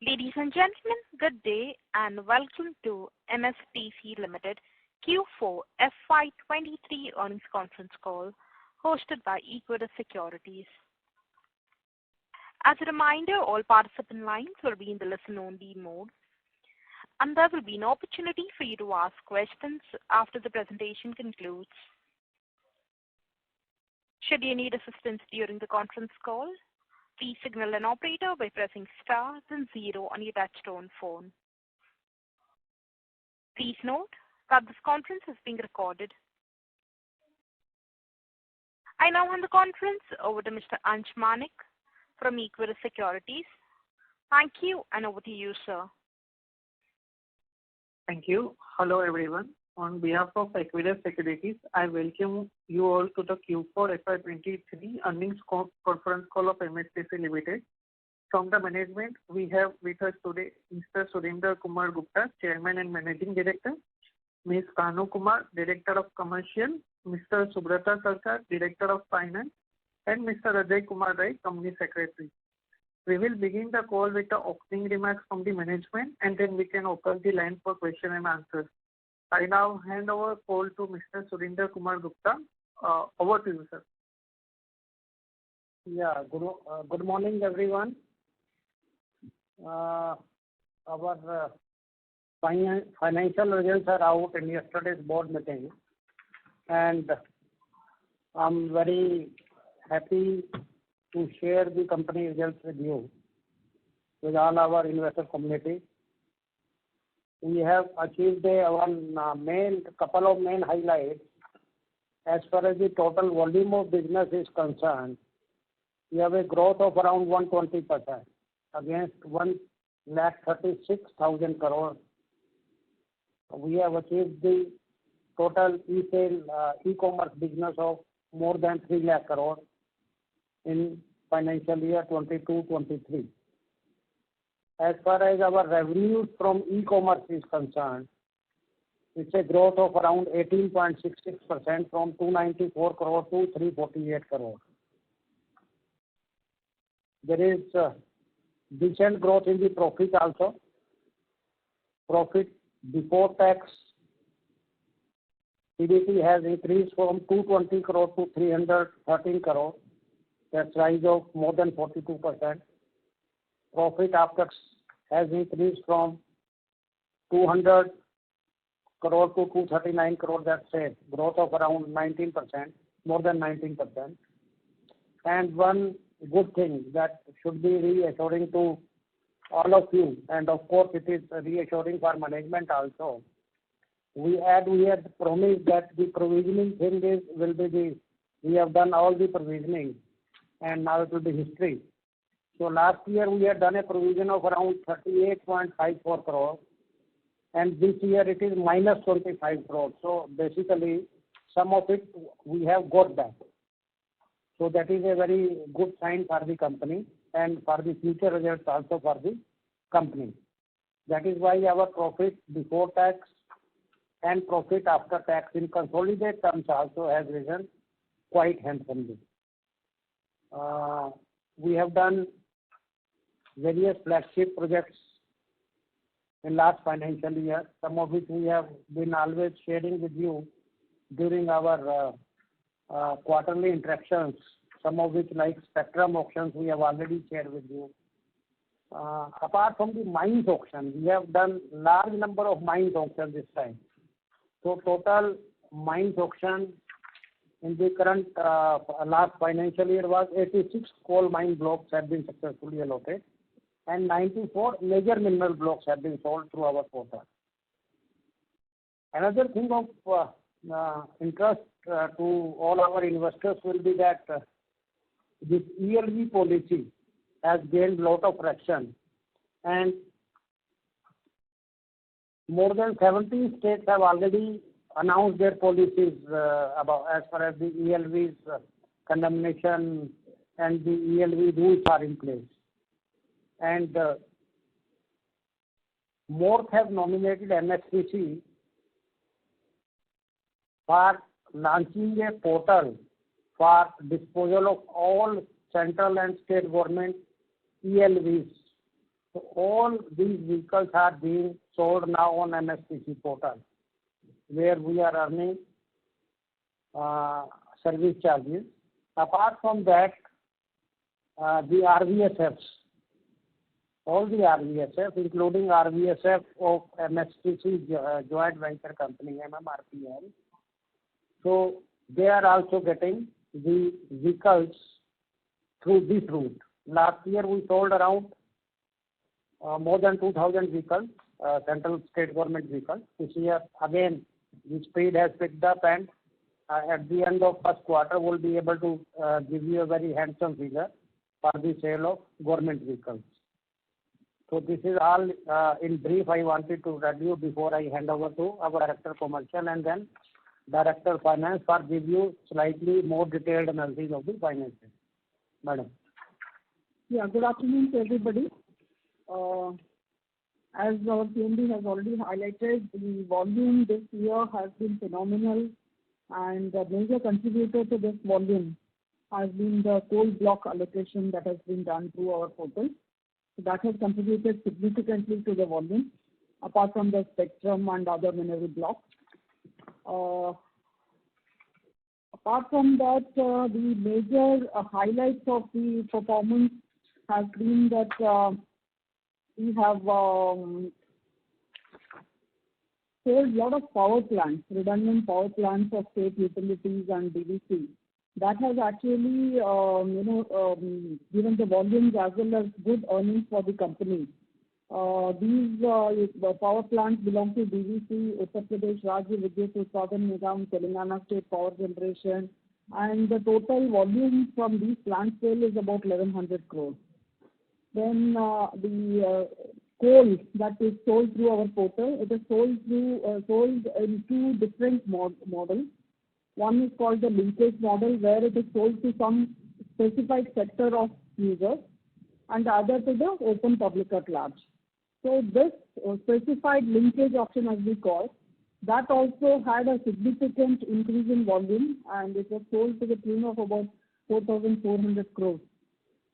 Ladies and gentlemen, good day and welcome to MSTC Limited Q4 FY23 earnings conference call hosted by Equirus Securities. As a reminder, all participant lines will be in the listen-only mode, and there will be an opportunity for you to ask questions after the presentation concludes. Should you need assistance during the conference call, please signal an operator by pressing star then 0 on your touchtone phone. Please note that this conference is being recorded. I now hand the conference over to Mr. Ansh Manik from Equirus Securities. Thank you, and over to you, sir. Thank you. Hello, everyone. On behalf of Equirus Securities, I welcome you all to the Q4 FY23 earnings conference call of MSTC Limited. From the management, we have with us today Mr. Surinder Kumar Gupta, Chairman and Managing Director, Ms. Kanu Kumar, Director of Commercial, Mr. Subrata Sarkar, Director of Finance, and Mr. Ajay Kumar Rai, Company Secretary. We will begin the call with the opening remarks from the management, and then we can open the line for question and answers. I now hand over call to Mr. Surinder Kumar Gupta. Over to you, sir. Yeah, good morning, everyone. Our financial results are out in yesterday's board meeting, and I'm very happy to share the company results with you, with all our investor community. We have achieved couple of main highlights. As far as the total volume of business is concerned, we have a growth of around 120% against 1,36,000 crore. We have achieved the total e-commerce business of more than 3 lakh crore in financial year 22-23. As far as our revenues from e-commerce is concerned, it's a growth of around 18.66% from 294 crore to 348 crore. There is decent growth in the profit also. Profit before tax PBT has increased from 220 crore to 313 crore. That's rise of more than 42%. Profit after has increased from 200 crore to 239 crore. That's a growth of around 19%, more than 19%. And one good thing that should be reassuring to all of you, and of course it is reassuring for management also. We had promised that the provisioning thing we have done all the provisioning, and now it will be history. So last year we had done a provision of around 38.54 crore, and this year it is minus 25 crore. So basically some of it we have got back. So that is a very good sign for the company and for the future results also for the company. That is why our profit before tax and profit after tax in consolidated terms also has risen quite handsomely. We have done various flagship projects in last financial year, some of which we have been always sharing with you during our quarterly interactions, some of which like spectrum auctions we have already shared with you. Apart from the mines auction, we have done large number of mines auctions this time. So total mines auction in the current last financial year was 86 coal mine blocks have been successfully allotted, and 94 major mineral blocks have been sold through our portal. Another thing of interest to all our investors will be that this ELV policy has gained a lot of traction, and more than 17 states have already announced their policies about as far as the ELV's condemnation and the ELV rules are in place. And more have nominated MSTC for launching a portal for disposal of all central and state government ELVs So all these vehicles are being sold now on MSTC portal, where we are earning service charges. Apart from that, the RVSFs, all the RVSF, including RVSF of MSTC joint venture company, MMRPL. So they are also getting the vehicles through this route. Last year we sold around more than 2,000 vehicles, central state government vehicles. This year again the speed has picked up, and at the end of first quarter we'll be able to give you a very handsome figure for the sale of government vehicles. So this is all in brief I wanted to tell you before I hand over to our Director Commercial and then Director Finance for give you slightly more detailed analysis of the finances. Madam. Yeah, good afternoon to everybody. As our CMD has already highlighted, the volume this year has been phenomenal, and the major contributor to this volume has been the coal block allocation that has been done through our portal. So that has contributed significantly to the volume, apart from the spectrum and other mineral blocks. Apart from that, the major highlights of the performance has been that we have sold a lot of power plants, redundant power plants of state utilities and DVC. That has actually, given the volumes as well as good earnings for the company. These power plants belong to DVC, Uttar Pradesh Rajya Vidyut Utpadan Nigam, Telangana State Power Generation, and the total volume from these plant sale is about 1,100 crores. Then the coal that is sold through our portal, it is sold in two different models. One is called the linkage model, where it is sold to some specified sector of users, and the other to the open public at large. So this specified linkage option, as we call, that also had a significant increase in volume, and it was sold to the tune of about 4,400 crores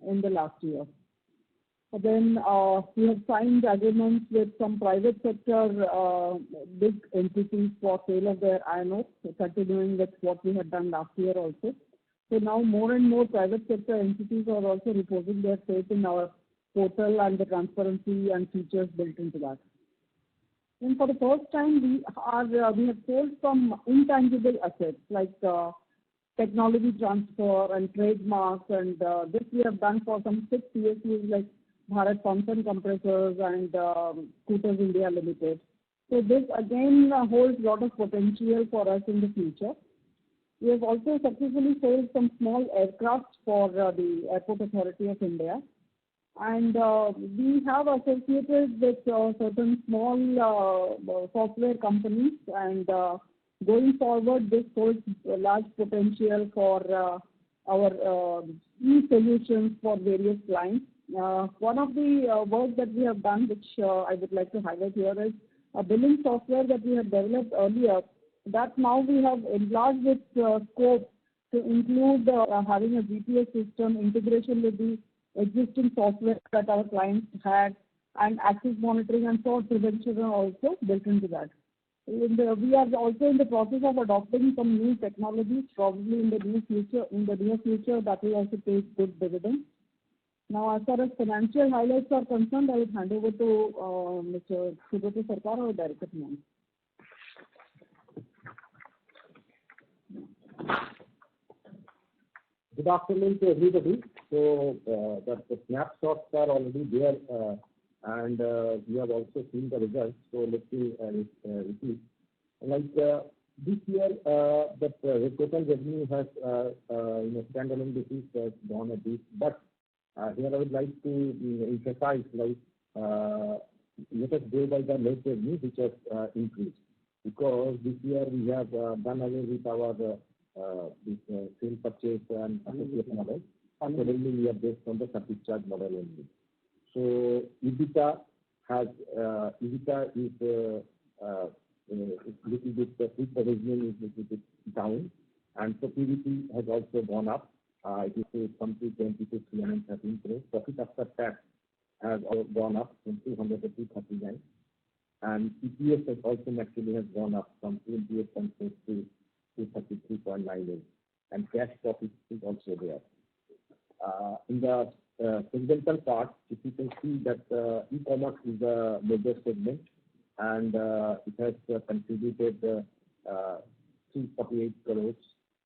in the last year. Then we have signed agreements with some private sector big entities for sale of their iron ore, continuing with what we had done last year also. So now more and more private sector entities are also reposing their faith in our portal and the transparency and features built into that. And for the first time, we have sold some intangible assets like technology transfer and trademarks, and this we have done for some 6 PSUs like Bharat Pumps and Compressors and Scooters India Limited. So this again holds a lot of potential for us in the future. We have also successfully sold some small aircraft for the Airport Authority of India. And we have associated with certain small software companies, and going forward this holds a large potential for our e-solutions for various clients. One of the work that we have done, which I would like to highlight here, is a billing software that we had developed earlier, that now we have enlarged its scope to include having a GPS system, integration with the existing software that our clients had, and access monitoring and fraud prevention are also built into that. We are also in the process of adopting some new technologies, probably in the near future that will also pay good dividends. Now, as far as financial highlights are concerned, I will hand over to Mr. Subhato Sarkar, our Director Finance. Good afternoon to everybody. So the snapshots are already there, and we have also seen the results. So let me repeat. Like this year, the total revenue has, standalone basis has gone a bit, but here I would like to emphasize, like, let us go by the net revenue, which has increased, because this year we have done away with our sale purchase and associate model, and suddenly we are based on the service charge model only. So EBITDA is little bit, the pre-provisioning is little bit down, and so PBT has also gone up. It is from 220 to 313 crores. Profit after tax has gone up from 200 to 239, and EPS has also naturally has gone up from 28.6 to 233.98, and cash profit is also there. In the segmental part, if you can see that e-commerce is a major segment, and it has contributed 348 crores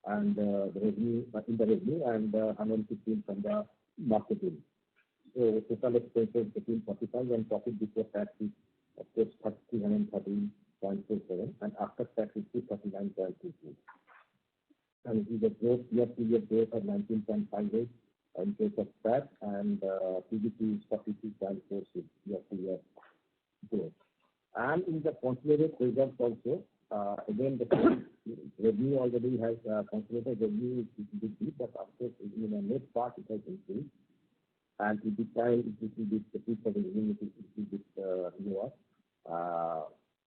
and the revenue in the revenue, and 115 from the marketing. So total expenses 1545, and profit before tax is of course 313.47, and after tax is 239.22. And it is a growth year-to-year growth of 19.58 in case of tax, and PBT is 42.46 year-to-year growth. And in the consolidated results also, again the revenue already has consolidated revenue is big, but of course in the net part it has increased, and EBITDA is little bit the piece of revenue is little bit lower,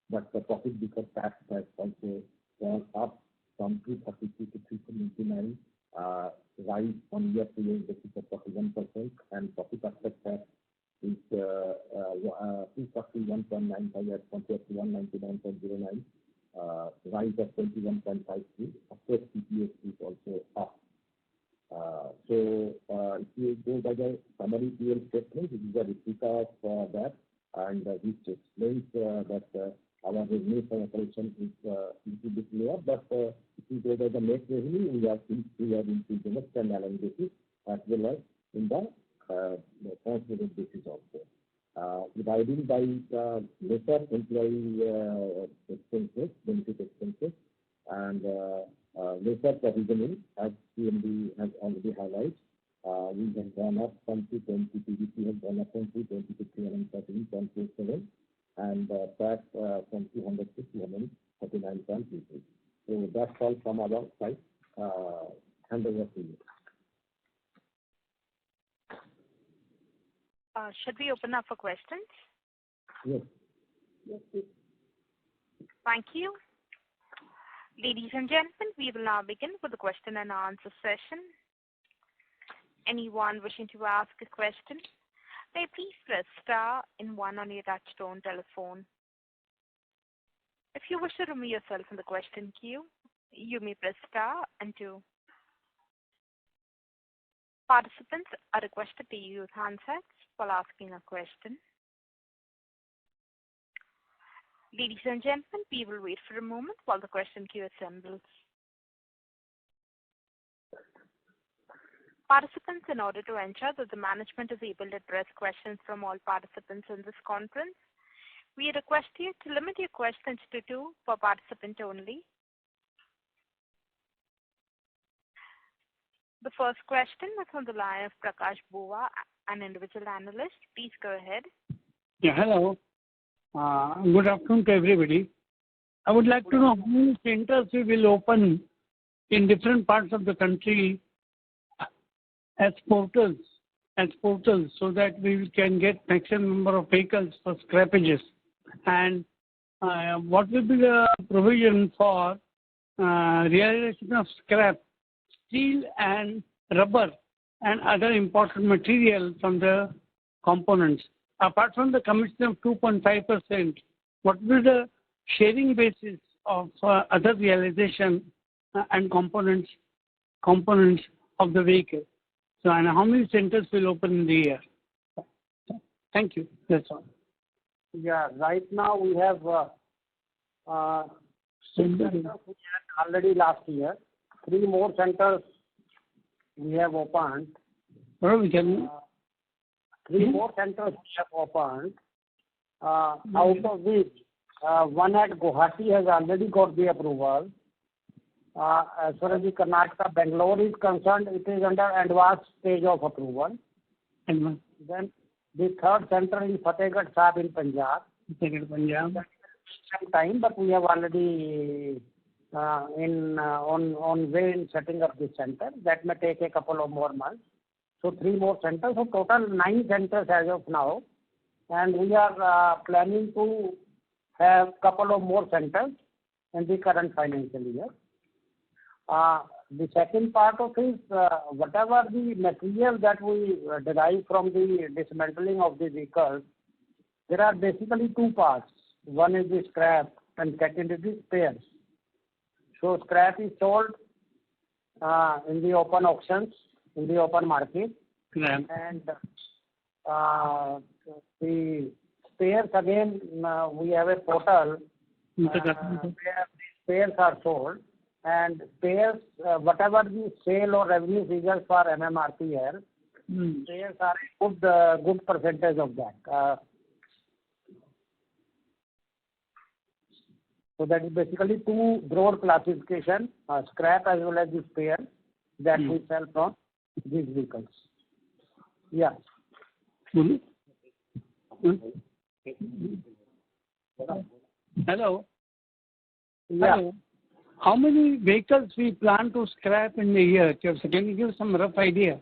but the profit before tax has also gone up from 232 to 379, rise on year-to-year basis of 41%, and profit after tax is 241.95 as compared to 199.09, rise of 21.53. Of course, EPS is also up. So if you go by the summary PL statement, this is a replica of that, and which explains that our revenue from operation is little bit lower, but if you go by the net revenue, we have increased on a standalone basis as well as in the consolidated basis also. Dividing by lesser employee expenses, benefit expenses, and lesser provisioning, as CMD has already highlighted, we have gone up from 220, PBT has gone up from 220 to 313.47, and tax from 200 to 239.23. So that's all from our side. Hand over to you. Should we open up for questions? Yes. Yes, please. Thank you. Ladies and gentlemen, we will now begin with the question and answer session. Anyone wishing to ask a question may please press star and 1 on your touchtone telephone. If you wish to remove yourself from the question queue, you may press star and 2. Participants are requested to use handsets while asking a question. Ladies and gentlemen, we will wait for a moment while the question queue assembles. Participants, in order to ensure that the management is able to address questions from all participants in this conference, we request you to limit your questions to 2 per participant only. The first question is on the line of Prakash Bova, an individual analyst. Please go ahead. Yeah, hello. Good afternoon to everybody. I would like to know how many centers we will open in different parts of the country as portals, so that we can get maximum number of vehicles for scrappages. And what will be the provision for realization of scrap, steel and rubber and other important material from the components? Apart from the commission of 2.5%, what will be the sharing basis of other realization and components of the vehicle? So, and how many centers will open in the year? Thank you. That's all. Yeah, right now we have centers already last year. 3 more centers we have opened. Well, we can. 3 more centers we have opened, out of which 1 at Guwahati has already got the approval. As far as the Karnataka, Bangalore is concerned, it is under advanced stage of approval. And then the 3rd center in Fatehgarh Sahib in Punjab. Punjab. Some time, but we have already on way in setting up this center. That may take a couple of more months. So 3 more centers. So total 9 centers as of now, and we are planning to have couple of more centers in the current financial year. the second part of is whatever the material that we derive from the dismantling of the vehicles, there are basically two parts. One is the scrap and second is the spares. So scrap is sold in the open auctions, in the open market. Yeah. And the spares again, we have a portal where the spares are sold, and spares, whatever the sale or revenue figures for MMRPL, spares are a good percentage of that. So that is basically two broad classification, scrap as well as the spare that we sell from these vehicles. Yeah. Hello. Yeah. Hello. How many vehicles we plan to scrap in a year? Can you give some rough idea?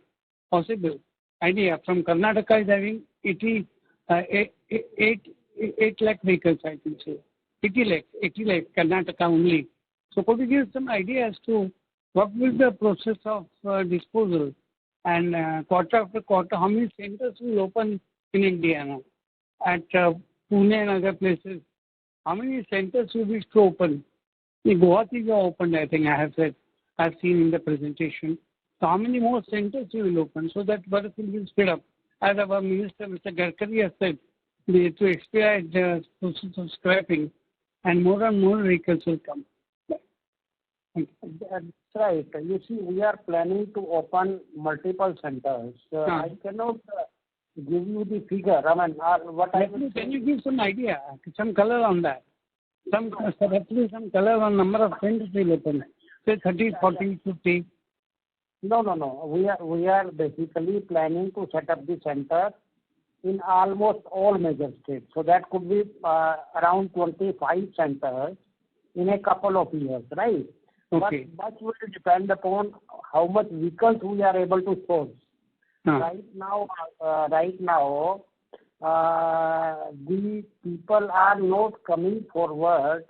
Possible idea. From Karnataka is having 8 lakh vehicles, I think so. 80 lakh, Karnataka only. So could you give some idea as to what will be the process of disposal? And quarter after quarter, how many centers will open in India now? At Pune and other places, how many centers will be to open? In Guwahati is opened, I think I've seen in the presentation. So how many more centers you will open so that work will speed up? As our Minister, Mr. Gadkari has said, to expedite the process of scrapping, and more vehicles will come. That's right. You see, we are planning to open multiple centers. I cannot give you the figure. I mean, Can you give some idea, some color on that? Some color on number of centers will open. Say 30, 40, 50. No. We are basically planning to set up the center in almost all major states. So that could be around 25 centers in a couple of years, right? Okay. But much will depend upon how much vehicles we are able to source. Right now, the people are not coming forward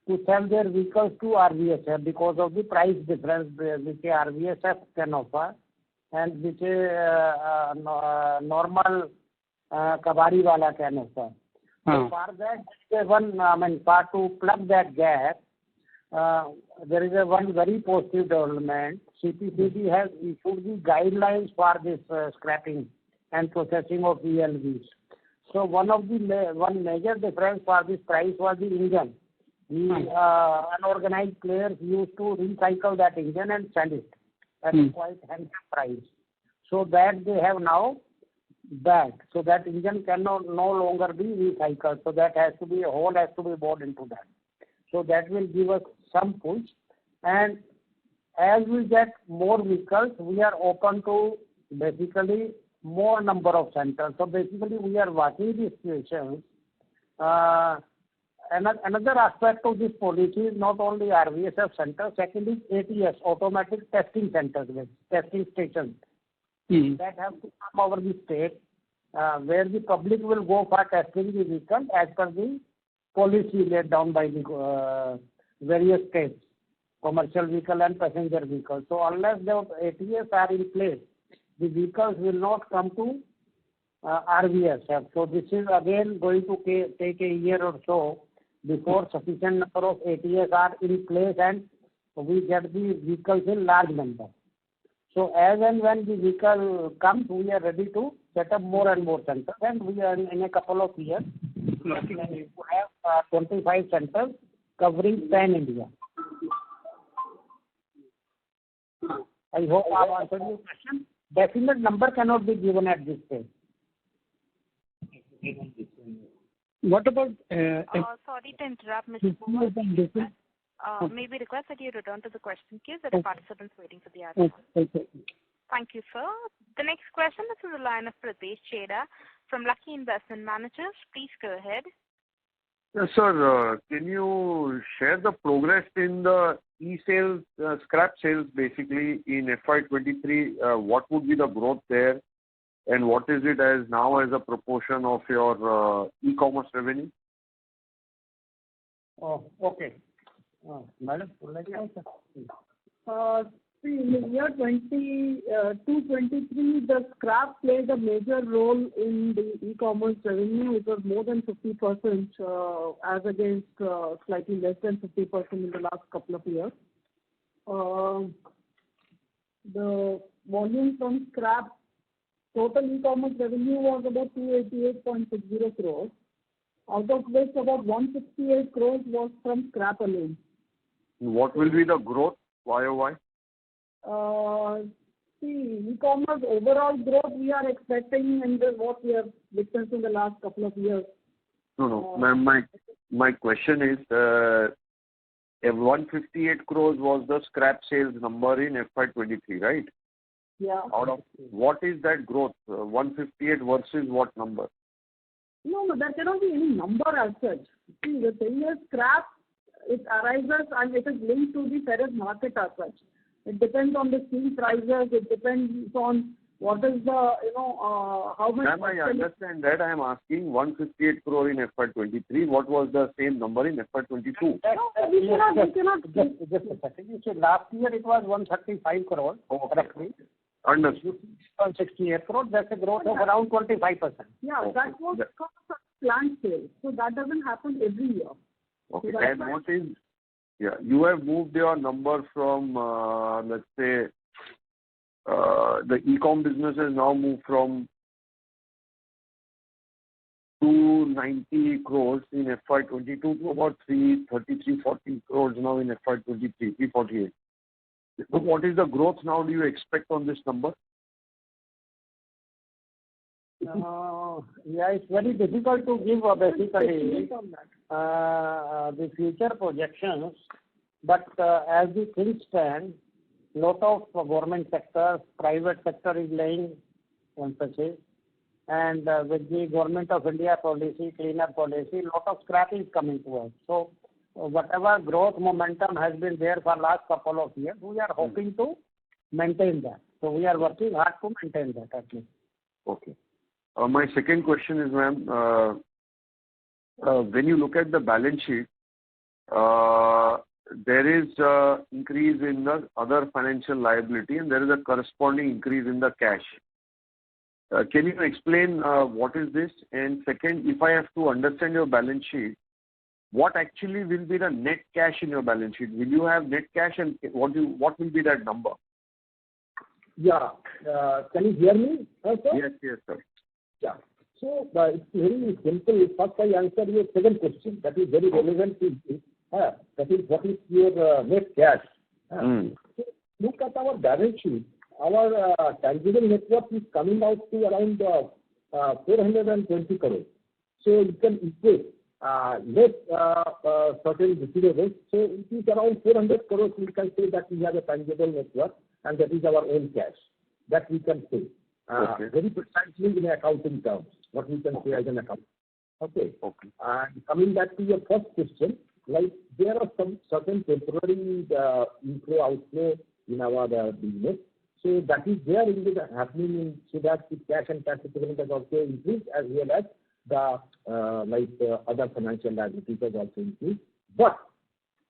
to sell their vehicles to RVSF because of the price difference which RVSF can offer and which normal kabari wala can offer. So for that, to plug that gap, there is one very positive development. CPCB has issued the guidelines for this scrapping and processing of VLVs. So one major difference for this price was the engine. The unorganized players used to recycle that engine and sell it at a quite handsome price. So that they have now backed. So that engine cannot no longer be recycled. So that has to be bought into that. So that will give us some push. And as we get more vehicles, we are open to basically more number of centers. So basically we are watching the situation. Another aspect of this policy is not only RVSF centers, second is ATS, automatic testing centers, testing stations. That have to come over the state where the public will go for testing the vehicle as per the policy laid down by the various states, commercial vehicle and passenger vehicles. So unless the ATS are in place, the vehicles will not come to RVSF. So this is again going to take a year or so before sufficient number of ATS are in place and we get the vehicles in large number. So as and when the vehicle comes, we are ready to set up more and more centers, and we are in a couple of years planning to have 25 centers covering pan India. I hope I have answered your question. Definite number cannot be given at this stage. What about... sorry to interrupt, Mr. Kumar. May we request that you return to the question queue? There are participants waiting for the answer. Okay. Thank you, sir. The next question is on the line of Pritesh Chheda from Lucky Investment Managers. Please go ahead. Yes, sir. Can you share the progress in the e-sales, scrap sales basically in FY23? What would be the growth there? And what is it as now as a proportion of your e-commerce revenue? Oh, okay. Madam, See, in the year 2023, the scrap played a major role in the e-commerce revenue. It was more than 50%, as against slightly less than 50% in the last couple of years. The volume from scrap, total e-commerce revenue was about 288.60 crores, out of which about 168 crores was from scrap alone. What will be the growth, YOY? See, e-commerce overall growth we are expecting in what we have witnessed in the last couple of years. No. My question is, 158 crores was the scrap sales number in FY23, right? Yeah. Out of what is that growth? 158 versus what number? No, there cannot be any number as such. See, the thing is scrap, it arises and it is linked to the ferrous market as such. It depends on the steel prices. It depends on what is the, how much. Ma'am, I understand that. I am asking 158 crore in FY23. What was the same number in FY22? No, we cannot. Just a second. So last year it was 135 crore. Okay. Understood. 168 crore. That's a growth of around 25%. Yeah, Okay. that was plant sales. So that doesn't happen every year. Okay. So And what is, you have moved your number from, let's say, the e-com business has now moved from 290 crores in FY22 to about 340 crores now in FY23, 348. So what is the growth now do you expect on this number? It's very difficult to give basically the future projections, but as the things stand, lot of government sector, private sector is laying emphasis, and with the Government of India policy, cleaner policy, lot of scrap is coming to us. So whatever growth momentum has been there for last couple of years, we are hoping to maintain that. So we are working hard to maintain that at least. Okay. My second question is, ma'am, when you look at the balance sheet, there is increase in the other financial liability and there is a corresponding increase in the cash. Can you explain what is this? And second, if I have to understand your balance sheet, what actually will be the net cash in your balance sheet? Will you have net cash and what will be that number? Yeah. Can you hear me, sir? Yes, sir. Yeah. So it's very simple. First, I answer your second question. That is very relevant to this. That is, what is your net cash? So look at our balance sheet. Our tangible net worth is coming out to around 420 crores. So you can equate less certain receivables. So it is around 400 crores. We can say that we have a tangible net worth, and that is our own cash. That we can say. Very precisely in accounting terms, what we can say as an account. Okay. And coming back to your first question, like there are some certain temporary inflow outflow in our business. So that is there in the happening so that the cash and cash equivalent has also increased, as well as the other financial liabilities has also increased. But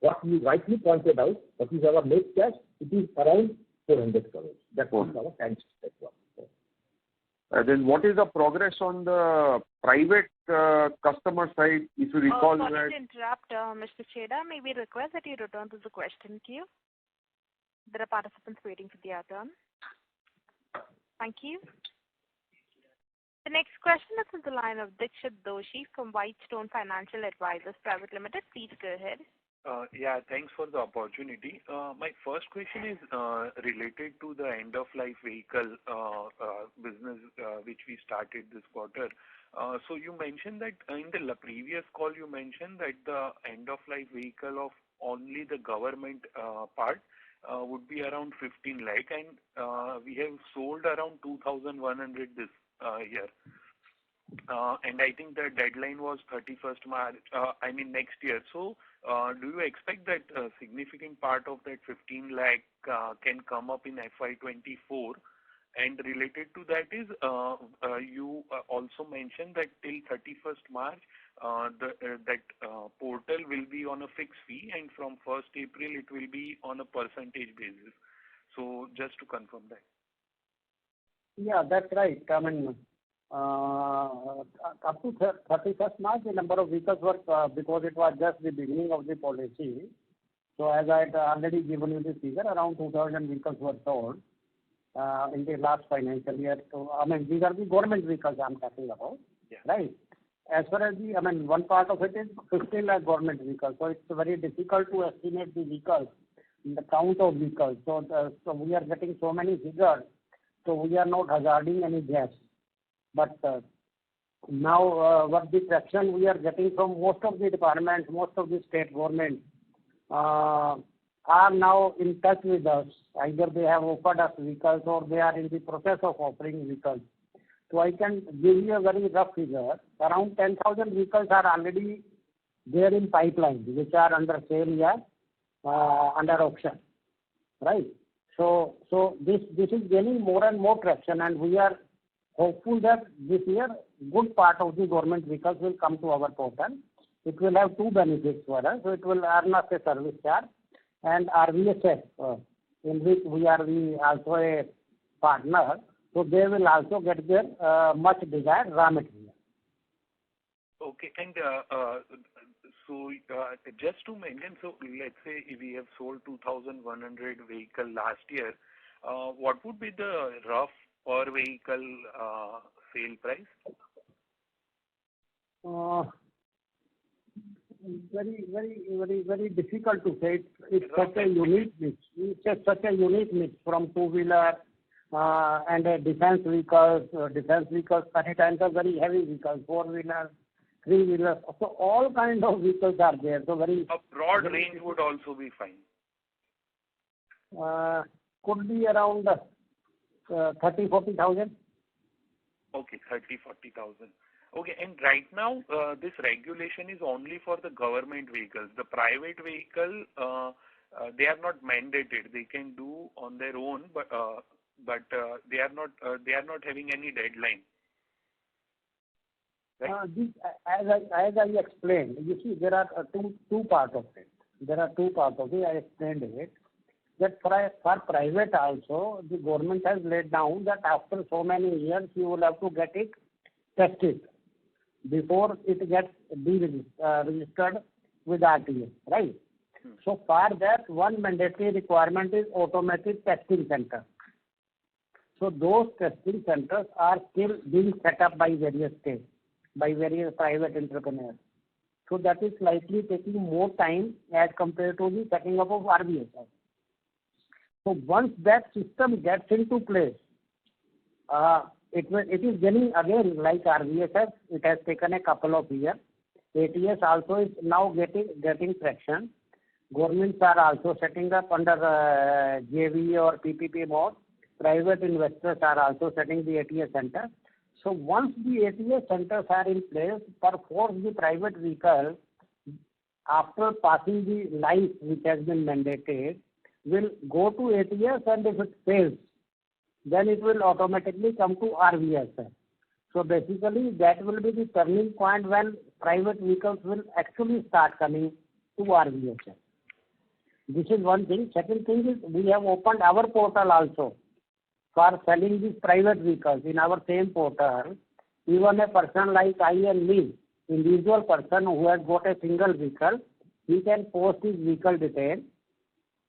what you rightly pointed out, that is our net cash, it is around 400 crores. That is our tangible net worth. Then what is the progress on the private customer side? If you recall Sorry that. to interrupt, Mr. Cheda. May we request that you return to the question queue? There are participants waiting for their turn. Thank you. The next question is on the line of Dikshit Doshi from Whitestone Financial Advisors Private Limited. Please go ahead. Thanks for the opportunity. My first question is related to the end-of-life vehicle business which we started this quarter. So you mentioned that in the previous call you mentioned that the end-of-life vehicle of only the government part would be around 15 lakh, and we have sold around 2,100 this year. And I think the deadline was 31st March, next year. So do you expect that a significant part of that 15 lakh can come up in FY24? And related to that is, you also mentioned that till 31st March, that portal will be on a fixed fee, and from 1st April it will be on a percentage basis. So just to confirm that. Yeah, that's right. I mean, up to 31st March, the number of vehicles were, because it was just the beginning of the policy. So as I had already given you the figure, around 2,000 vehicles were sold in the last financial year. So, I mean, these are the government vehicles I'm talking about, right? As far as the, I mean, one part of it is 15 lakh government vehicles. So it's very difficult to estimate the vehicles, the count of vehicles. So, so we are getting so many figures. So we are not hazarding any guess. But now what the traction we are getting from most of the departments, most of the state governments are now in touch with us. Either they have offered us vehicles or they are in the process of offering vehicles. So I can give you a very rough figure. Around 10,000 vehicles are already there in pipeline, which are under sale or under auction, right? So this is gaining more and more traction, and we are hopeful that this year good part of the government vehicles will come to our portal. It will have two benefits for us. So it will earn us a service charge, and RVSF, in which we are also a partner, so they will also get their much desired raw material. Okay, and so just to mention, so let's say if we have sold 2,100 vehicle last year, what would be the rough per vehicle sale price? Very difficult to say. It's such a unique mix. It's such a unique mix from two-wheeler and defense vehicles. Defense vehicles many times are very heavy vehicles, four-wheelers, three-wheelers. So all kinds of vehicles are there. So very a broad range would also be fine. Could be around 30,000-40,000. Okay, 30,000-40,000. Okay, and right now this regulation is only for the government vehicles. The private vehicle, they are not mandated. They can do on their own, but they are not having any deadline. Right? This, as I explained, you see, there are two parts of it. There are two parts of it. I explained it. That for private also, the government has laid down that after so many years, you will have to get it tested before it gets registered with RTA, right? So for that, one mandatory requirement is automatic testing center. So those testing centers are still being set up by various states, by various private entrepreneurs. So that is likely taking more time as compared to the setting up of RVSF. So once that system gets into place, it is getting again like RVSF. It has taken a couple of years. ATS also is now getting traction. Governments are also setting up under JV or PPP mode. Private investors are also setting the ATS center. So once the ATS centers are in place, perforce the private vehicle, after passing the life which has been mandated, will go to ATS, and if it fails, then it will automatically come to RVSF. So basically that will be the turning point when private vehicles will actually start coming to RVSF. This is one thing. Second thing is we have opened our portal also for selling these private vehicles. In our same portal, even a person like I and me, individual person who has got a single vehicle, he can post his vehicle detail,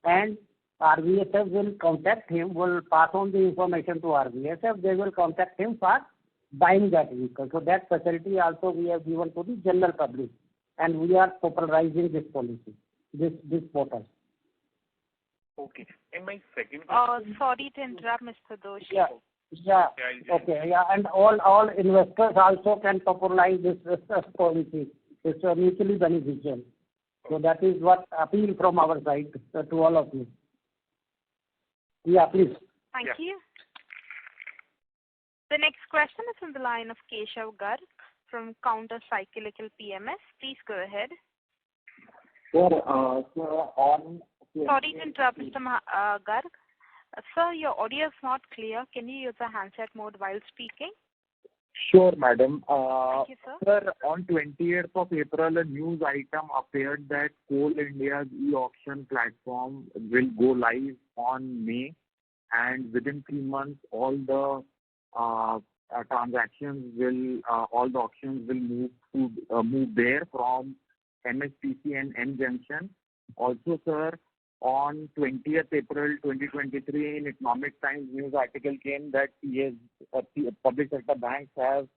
and RVSF will contact him, will pass on the information to RVSF. They will contact him for buying that vehicle. So that facility also we have given to the general public, and we are popularizing this policy, this portal. Okay. And my second question. Sorry to interrupt, Mr. Doshi. Yeah. Okay. Yeah. And all investors also can popularize this policy. It's mutually beneficial. So that is what appeal from our side to all of you. Yeah, please. Thank you. The next question is from the line of Keshav Garg from Counter Cyclical PMS. Please go ahead. Sorry to interrupt, Mr. Garg. Sir, your audio is not clear. Can you use the handset mode while speaking? Sure, madam. Thank you, sir. Sir, on 28th of April, a news item appeared that Coal India's e-auction platform will go live on May and within 3 months, all the transactions will, all the auctions will move there from MSTC and M Junction. Also, sir, on 20th April 2023, in Economic Times news article came that public sector banks are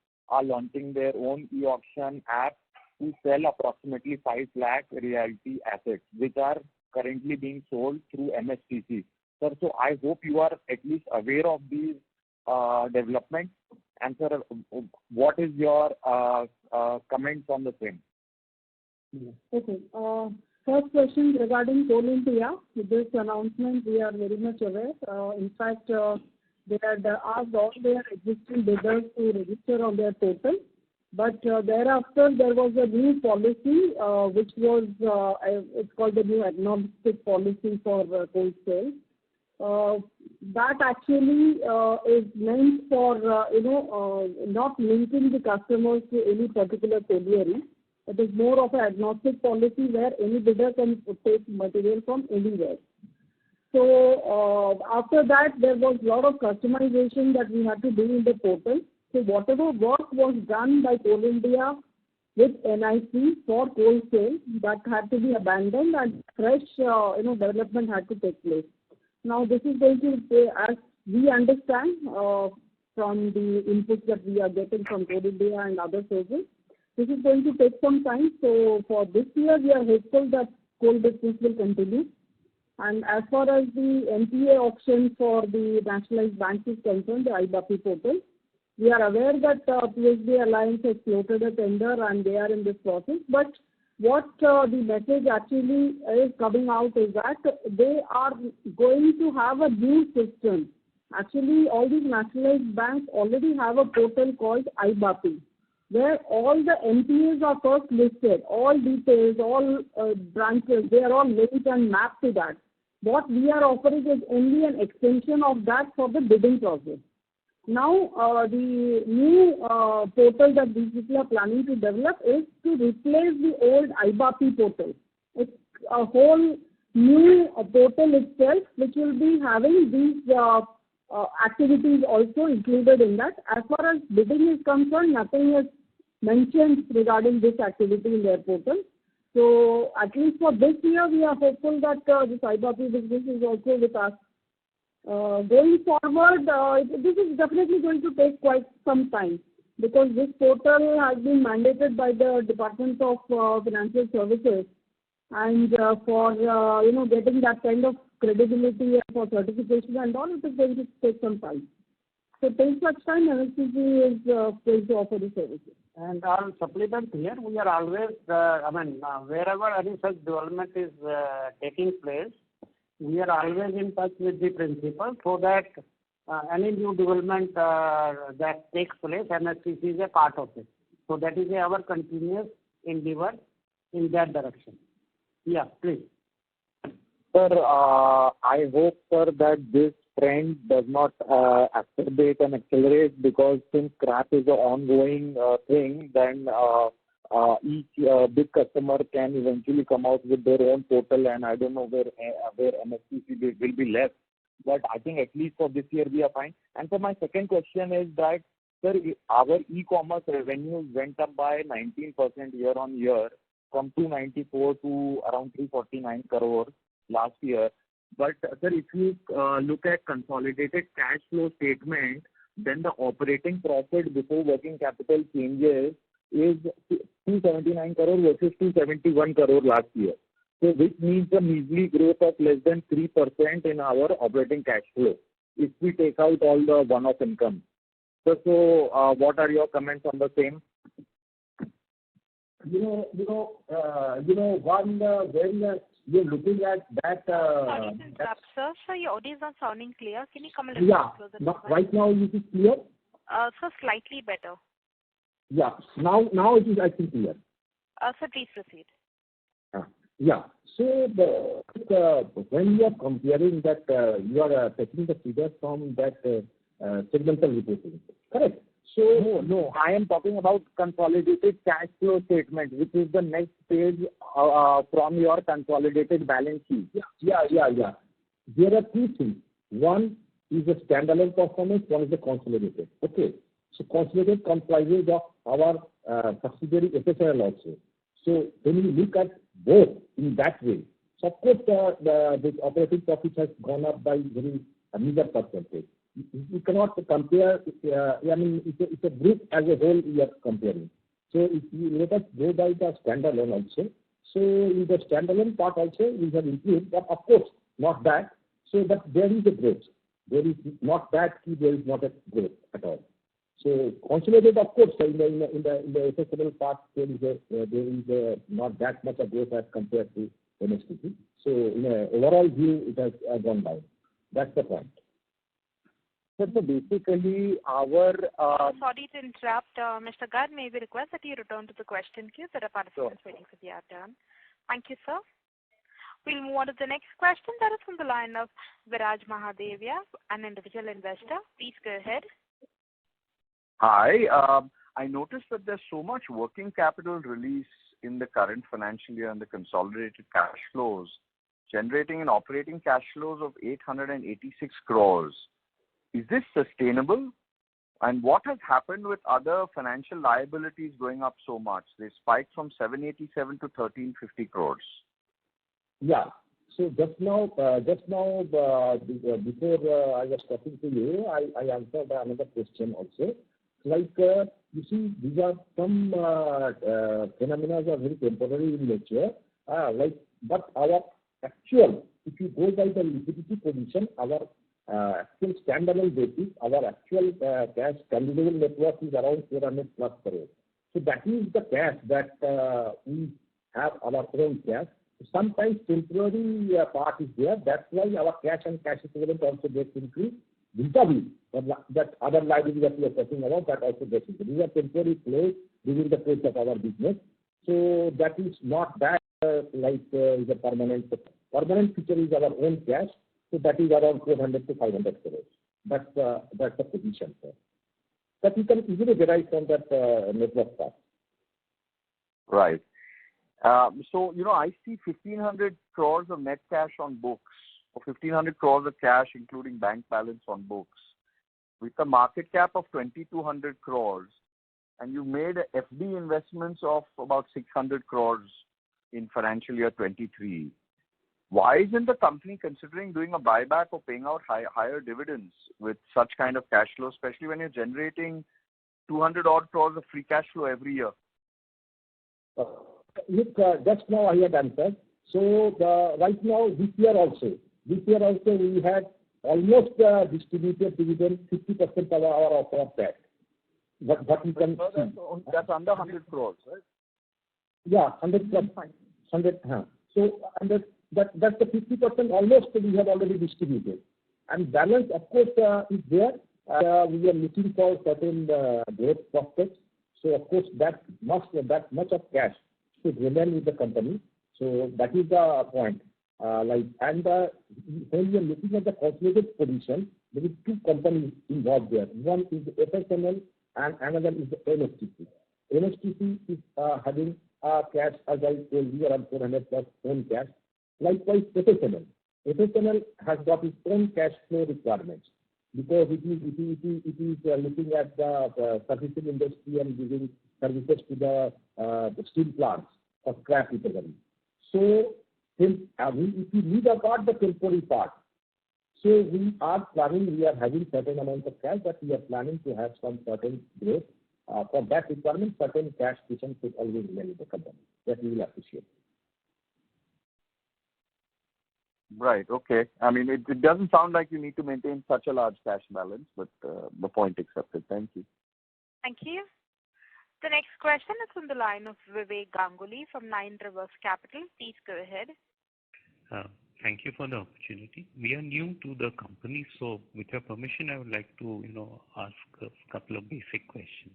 launching their own e-auction app to sell approximately 5 lakh realty assets, which are currently being sold through MSTC. Sir, so I hope you are at least aware of these developments. And sir, what is your comments on the same? Okay. First question regarding Coal India. With this announcement, we are very much aware. In fact, they had asked all their existing bidders to register on their portal. But thereafter, there was a new policy, which was, it's called the new agnostic policy for coal sales. That actually is meant for, not linking the customers to any particular colliery. It is more of an agnostic policy where any bidder can take material from anywhere. So after that, there was a lot of customization that we had to do in the portal. So whatever work was done by Coal India with NIC for coal sale, that had to be abandoned and fresh, development had to take place. Now this is going to, as we understand from the inputs that we are getting from Coal India and other sources, this is going to take some time. So for this year, we are hopeful that coal business will continue. And as far as the NPA auction for the nationalized banks is concerned, the IBAPI portal, we are aware that PSB Alliance has floated a tender and they are in this process. But what the message actually is coming out is that they are going to have a new system. Actually, all these nationalized banks already have a portal called IBAPI, where all the NPAs are first listed, all details, all branches, they are all linked and mapped to that. What we are offering is only an extension of that for the bidding process. Now, the new portal that these people are planning to develop is to replace the old IBAPI portal. It's a whole new portal itself, which will be having these activities also included in that. As far as bidding is concerned, nothing is mentioned regarding this activity in their portal. So at least for this year, we are hopeful that this IBAPI business is also with us. Going forward, this is definitely going to take quite some time because this portal has been mandated by the Department of Financial Services, and for getting that kind of credibility and for certification and all, it is going to take some time. So till such time, MSTC is going to offer the services. And on supplement here, we are always, wherever any such development is taking place, we are always in touch with the principal so that any new development that takes place, MSTC is a part of it. So that is our continuous endeavor in that direction. Yeah, please. Sir, I hope, sir, that this trend does not exacerbate and accelerate, because since scrap is an ongoing thing, then each big customer can eventually come out with their own portal, and I don't know where MSTC will be left. But I think at least for this year we are fine. And so my second question is that, sir, our e-commerce revenues went up by 19% year on year from 294 to around 349 crore last year. But sir, if you look at consolidated cash flow statement, then the operating profit before working capital changes is 279 crore versus 271 crore last year. So which means a measly growth of less than 3% in our operating cash flow if we take out all the one-off income. So what are your comments on the same? When you're looking at that. Sorry to interrupt, sir. Sir, your audio is not sounding clear. Can you come a little closer? Yeah. Right now it is clear. Sir, slightly better. Yeah. Now it is, I think, clear. Sir, please proceed. Yeah. So when you are comparing that, you are taking the figures from that segmental reporting, correct? So no, I am talking about consolidated cash flow statement, which is the next page from your consolidated balance sheet. Yeah. There are two things. One, is a standalone performance, one is the consolidated. Okay. So consolidated comprises of our subsidiary FSL also. So when you look at both in that way, so of course the operating profit has gone up by very meager percentage. You cannot compare. I mean, it's a group as a whole we are comparing. So if you let us go by the standalone also. So in the standalone part also we have improved, but of course not that. So but there is a growth. There is not that there is not a growth at all. So consolidated, of course, in the FSL part there is not that much of growth as compared to MSTC. So in an overall view, it has gone down. That's the point. So basically, our Sorry to interrupt, Mr. Garg. May we request that you return to the question queue? There are participants waiting for their turn. Thank you, sir. We'll move on to the next question. That is from the line of Viraj Mahadevia, an individual investor. Please go ahead. Hi. I noticed that there's so much working capital release in the current financial year and the consolidated cash flows, generating an operating cash flows of 886 crores. Is this sustainable? And what has happened with other financial liabilities going up so much? They spiked from 787 to 1350 crores. Yeah. So just now, before I was talking to you, I answered another question also. Like you see, these are some phenomena are very temporary in nature. But our actual, if you go by the liquidity position, our actual standalone basis, our actual cash tangible net worth is around 400 plus crores. So that is the cash that we have our own cash. Sometimes temporary part is there. That's why our cash and cash equivalent also gets increased. That other liability that we are talking about, that also gets increased. These are temporary flows during the course of our business. So that is not that is a permanent. Permanent feature is our own cash. So that is around 400 to 500 crores. That's the position, sir. That you can easily derive from that network part. Right. So, I see 1,500 crores of net cash on books, or 1,500 crores of cash, including bank balance on books, with a market cap of 2,200 crores, and you made FD investments of about 600 crores in financial year 23. Why isn't the company considering doing a buyback or paying out higher dividends with such kind of cash flow, especially when you're generating 200 odd crores of free cash flow every year? Look, just now I had answered. So right now, this year also we had almost distributed dividend 50% of our debt. But you can that's under 100 crores, right? Yeah, 100 plus 100. So that's the 50% almost we have already distributed, and balance of course is there. We are looking for certain growth prospects. So of course that much of cash should remain with the company. So that is the point. When we are looking at the consolidated position, there is two companies involved there. One is the FSNL and another is the MSTC. MSTC is having cash, as I told you, around 400 plus own cash. Likewise, FSNL has got its own cash flow requirements because it is looking at the servicing industry and giving services to the steel plants for scrap recovery. So if we leave apart the temporary part, so we are having certain amount of cash, but we are planning to have some certain growth. For that requirement, certain cash cushion should always remain in the company. That we will appreciate. Right. Okay. I mean, it doesn't sound like you need to maintain such a large cash balance, but the point accepted. Thank you. Thank you. The next question is from the line of Vivek Ganguly from Nine Rivers Capital. Please go ahead. Thank you for the opportunity. We are new to the company, so with your permission, I would like to, ask a couple of basic questions.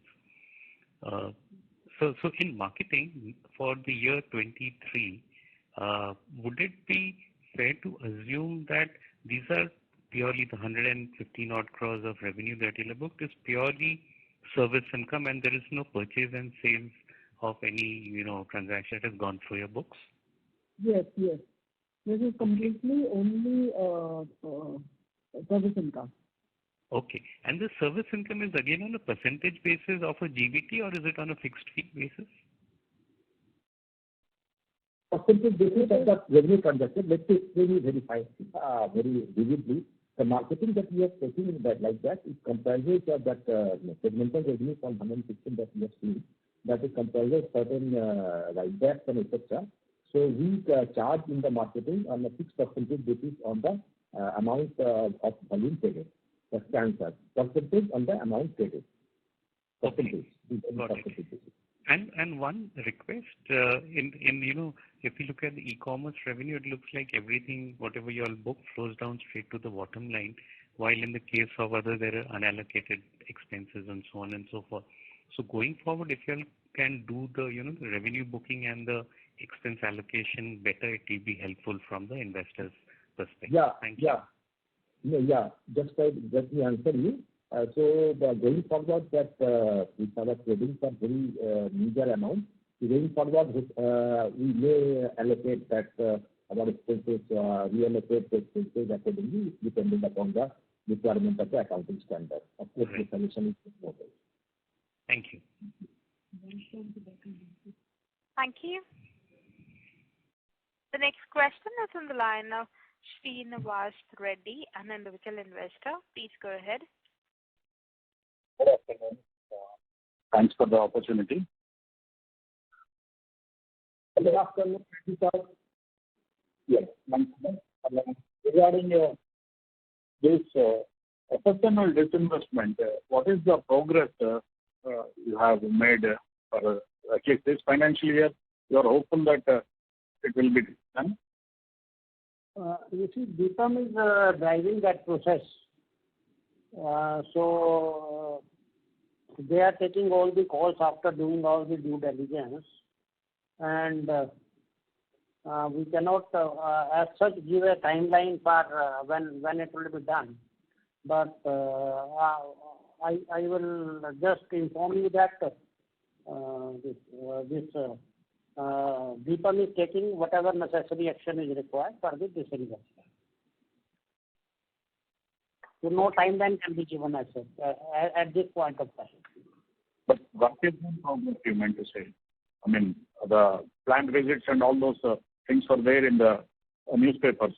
So in marketing for the year 23, would it be fair to assume that these are purely the 115 odd crores of revenue that you'll have booked is purely service income and there is no purchase and sales of any, transaction that has gone through your books? Yes. This is completely only service income. Okay. And the service income is again on a percentage basis of a GBT, or is it on a fixed fee basis? Percentage basis of the revenue transacted. Let me explain you very vividly. The marketing that we are taking in that like that, it comprises of that segmental revenue from 116 that we have seen. That is comprises certain write-backs and etc. So we charge in the marketing on a fixed percentage basis on the amount of volume traded. That stands as percentage on the amount traded. Percentage. Okay. And one request, if you look at the e-commerce revenue, it looks like everything, whatever you all book, flows down straight to the bottom line, while in the case of others, there are unallocated expenses and so on and so forth. So going forward, if you all can do the, the revenue booking and the expense allocation better, it will be helpful from the investor's perspective. Thank you. Just let me answer you. So going forward, that with our trading for very meager amount, going forward, we may allocate that our expenses, reallocate the expenses accordingly, depending upon the requirement of the accounting standard. Of course, the solution is more. Thank you. Thank you. The next question is on the line of Srinivas Reddy, an individual investor. Please go ahead. Good afternoon. Thanks for the opportunity. Good afternoon, sir. Yes. Regarding this exceptional disinvestment, what is the progress you have made for at least this financial year? You are hopeful that it will be done? You see, DIPAM is driving that process. So they are taking all the calls after doing all the due diligence, and we cannot as such give a timeline for when it will be done. But I will just inform you that this DIPAM is taking whatever necessary action is required for the disinvestment. So no timeline can be given as such at this point of time. But what is the progress you meant to say? I mean, the plant visits and all those things were there in the newspapers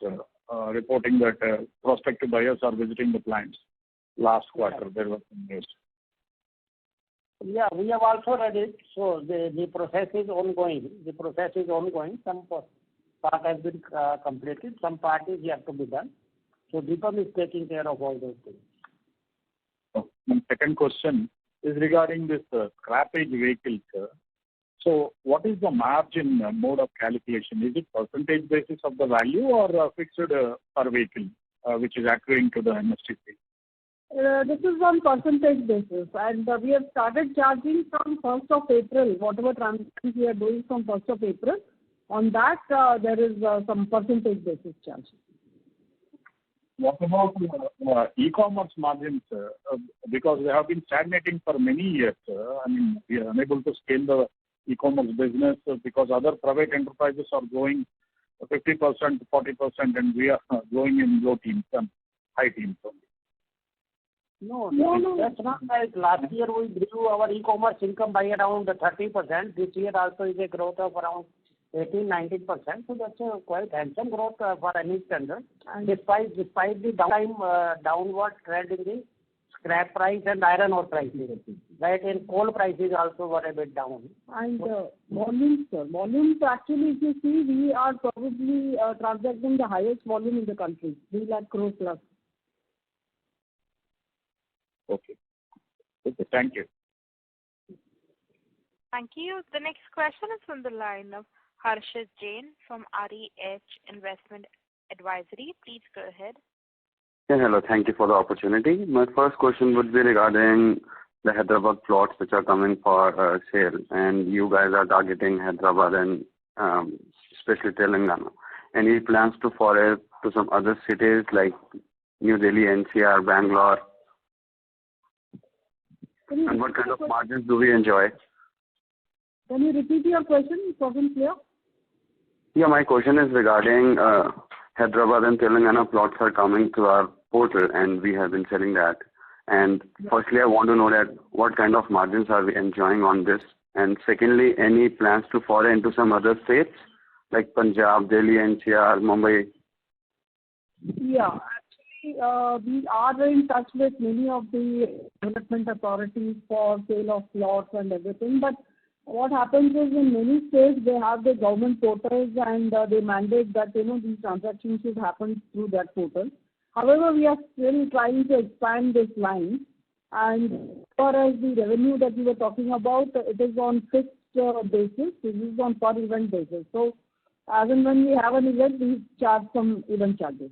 reporting that prospective buyers are visiting the plants. Last quarter, there was some news. Yeah, we have also read it. So the process is ongoing. Some part has been completed. Some part is yet to be done. So DIPAM is taking care of all those things. My second question is regarding this scrappage vehicles. So what is the margin mode of calculation? Is it percentage basis of the value or fixed per vehicle, which is accruing to the MSTC? This is on percentage basis, and we have started charging from 1st of April, whatever transactions we are doing from 1st of April. On that, there is some percentage basis charge. What about e-commerce margins? Because they have been stagnating for many years. I mean, we are unable to scale the e-commerce business because other private enterprises are growing 50%, 40%, and we are growing in low teens and high teens only. No, that's not right. Last year we grew our e-commerce income by around 30%. This year also is a growth of around 18-19%. So that's a quite handsome growth for any standard. And despite the downward trend in the scrap price and iron ore prices, right? And coal prices also were a bit down. And volumes, sir. Volumes actually, if you see, we are probably transacting the highest volume in the country, 3 lakh crore plus. Okay, thank you. Thank you. The next question is from the line of Harshit Jain from REH Investment Advisory. Please go ahead. Yeah, hello. Thank you for the opportunity. My first question would be regarding the Hyderabad plots which are coming for sale, and you guys are targeting Hyderabad and especially Telangana. Any plans to foray to some other cities like New Delhi, NCR, Bangalore? And what kind of margins do we enjoy? Can you repeat your question? It wasn't clear. Yeah, my question is regarding Hyderabad and Telangana plots are coming to our portal, and we have been selling that. And firstly, I want to know that what kind of margins are we enjoying on this? And secondly, any plans to foray into some other states like Punjab, Delhi, NCR, Mumbai? Yeah, actually, we are in touch with many of the development authorities for sale of plots and everything. But what happens is in many states they have the government portals and they mandate that these transactions should happen through that portal. However, we are still trying to expand this line. And as far as the revenue that we were talking about, it is on fixed basis. This is on per event basis. So as and when we have an event, we charge some event charges.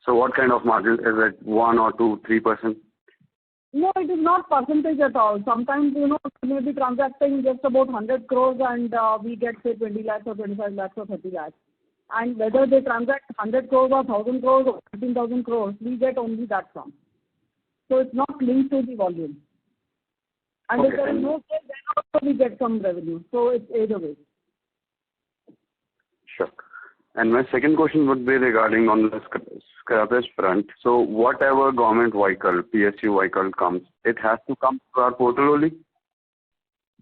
So what kind of margin? Is it 1 or 2, 3%? No, it is not percentage at all. Sometimes, we may be transacting just about 100 crores and we get, say, 20 lakhs or 25 lakhs or 30 lakhs. And whether they transact 100 crores or 1,000 crores or 15,000 crores, we get only that sum. So it's not linked to the volume. And if there is no sale, then also we get some revenue. So it's either way. Sure. And my second question would be regarding on the scrappage front. So whatever government vehicle, PSU vehicle comes, it has to come to our portal only?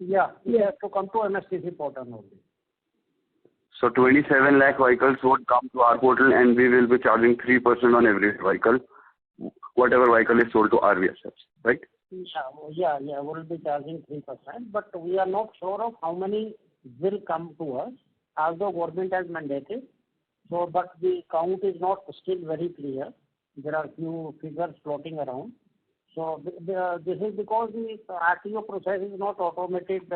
Yeah, it has to come to MSTC portal only. So 27 lakh vehicles would come to our portal and we will be charging 3% on every vehicle, whatever vehicle is sold to RVSFs, right? Yeah, we'll be charging 3%, but we are not sure of how many will come to us, although government has mandated. So, but the count is not still very clear. There are few figures floating around. So, this is because the RTO process is not automated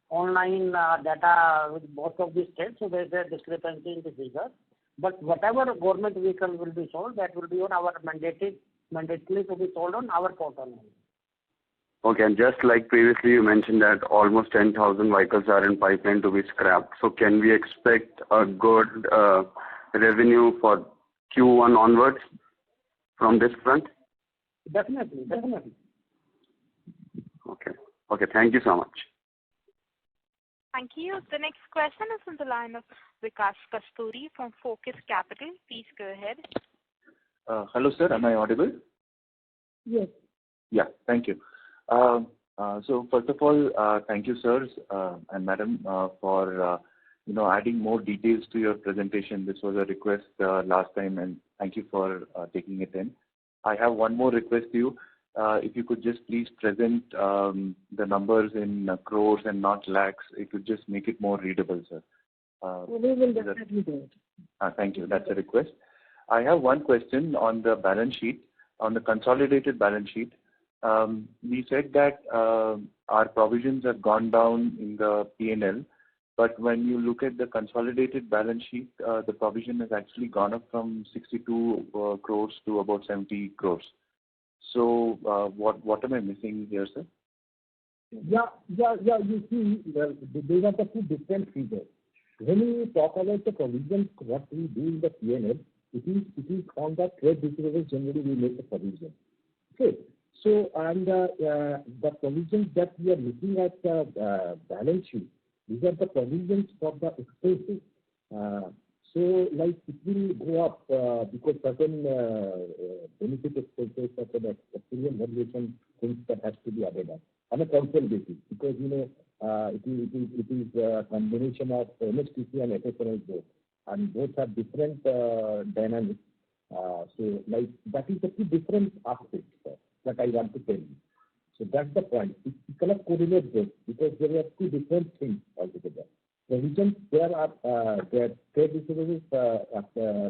online data with both of the states, so there is a discrepancy in the figure. But whatever government vehicle will be sold, that will be on our mandatory to be sold on our portal. Okay, and just like previously you mentioned that almost 10,000 vehicles are in pipeline to be scrapped. So can we expect a good revenue for Q1 onwards from this front? Definitely. Okay, thank you so much. Thank you. The next question is on the line of Vikas Kasturi from Focus Capital. Please go ahead. Hello, sir. Am I audible? Yes. Yeah, thank you. So first of all, thank you, sirs and madam, for adding more details to your presentation. This was a request last time, and thank you for taking it in. I have one more request to you. If you could just please present the numbers in crores and not lakhs, it would just make it more readable, sir. We will definitely do it. Thank you. That's a request. I have one question on the balance sheet, on the consolidated balance sheet. We said that our provisions have gone down in the P&L, but when you look at the consolidated balance sheet, the provision has actually gone up from 62 crores to about 70 crores. So what am I missing here, sir? Yeah. You see, these are the two different figures. When we talk about the provisions, what we do in the P&L, it is on the trade receivables generally we make the provision. Okay. So, and the provisions that we are looking at the balance sheet, these are the provisions for the expenses. So, like it will go up because certain benefit expenses, certain experience valuation things that has to be added on a constant basis, because it is a combination of MSTC and FSNL both, and both have different dynamics. So, like that is the two different aspects that I want to tell you. So that's the point. You cannot correlate this because there are two different things altogether. Provisions, there are trade receivables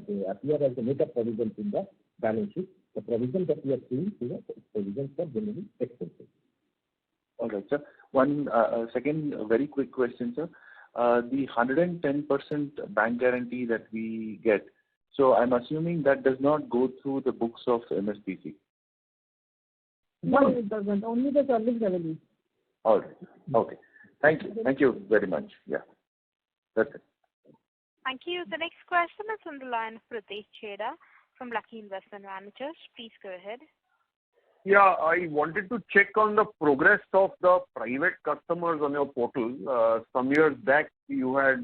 they appear as a net of provisions in the balance sheet. The provision that we are seeing is a provisions for generally expenses. All right, sir. One second, very quick question, sir. The 110% bank guarantee that we get, so I'm assuming that does not go through the books of MSTC. No, it doesn't. Only the service revenue. All right. Okay. Thank you. Thank you very much. Yeah. That's it. Thank you. The next question is on the line of Pritesh Chheda from Lucky Investment Managers. Please go ahead. Yeah, I wanted to check on the progress of the private customers on your portal. Some years back, you had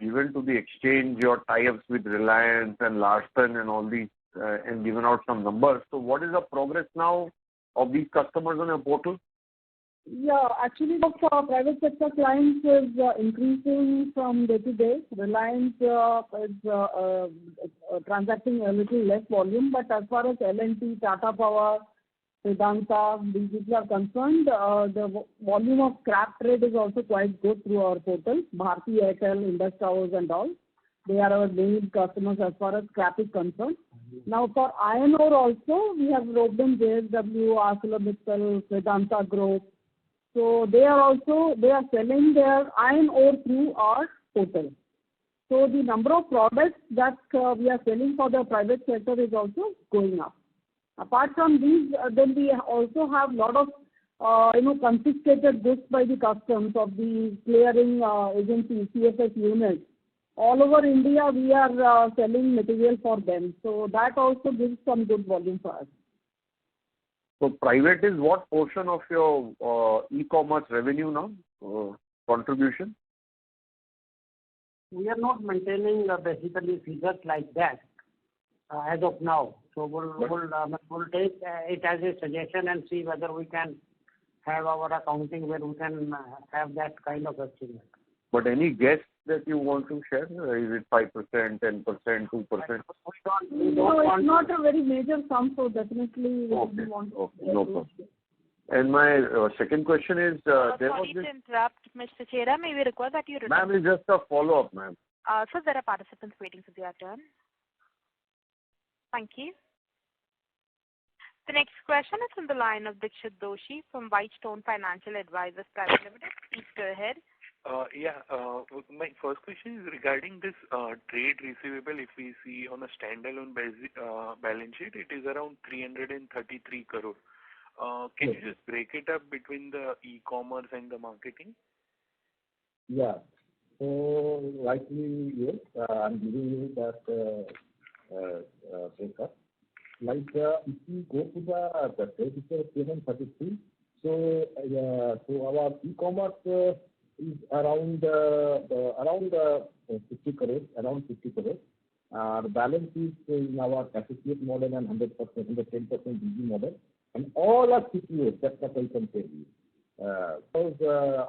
given to the exchange your tie-ups with Reliance and Larsen and all these and given out some numbers. So what is the progress now of these customers on your portal? Yeah, actually, the private sector clients is increasing from day to day. Reliance is transacting a little less volume, but as far as L&T, Tata Power, Vedanta, these people are concerned, the volume of scrap trade is also quite good through our portal. Bharti Airtel, Indus Towers and all. They are our main customers as far as scrap is concerned. Now for iron ore also, we have roped in JSW, ArcelorMittal, Vedanta Group. So they are selling their iron ore through our portal. So the number of products that we are selling for the private sector is also going up. Apart from these, then we also have a lot of confiscated goods by the customs of the clearing agency, CFS units. All over India, we are selling material for them. So that also gives some good volume for us. So private is what portion of your e-commerce revenue now, contribution? We are not maintaining basically figures like that as of now. So we'll take it as a suggestion and see whether we can have our accounting where we can have that kind of estimate. But any guess that you want to share? Is it 5%, 10%, 2%? No, it's not a very major sum, so definitely we want to. Okay, no problem. And my second question is... sorry to interrupt, Mr. Chera. May we request that you return? Ma'am, it's just a follow-up, ma'am. So there are participants waiting for their turn. Thank you. The next question is from the line of Dikshit Doshi from Whitestone Financial Advisors Private Limited. Please go ahead. My first question is regarding this trade receivable. If we see on a standalone balance sheet, it is around 333 crore. Can you just break it up between the e-commerce and the marketing? Yeah. So likely, yes, I'm giving you that breakup. Like if you go to the trade receivable 333, so our e-commerce is around 50 crores, around 50 crores. The balance is in our associate model and 110% DG model. And all are CPOs, that's what I can tell you. Because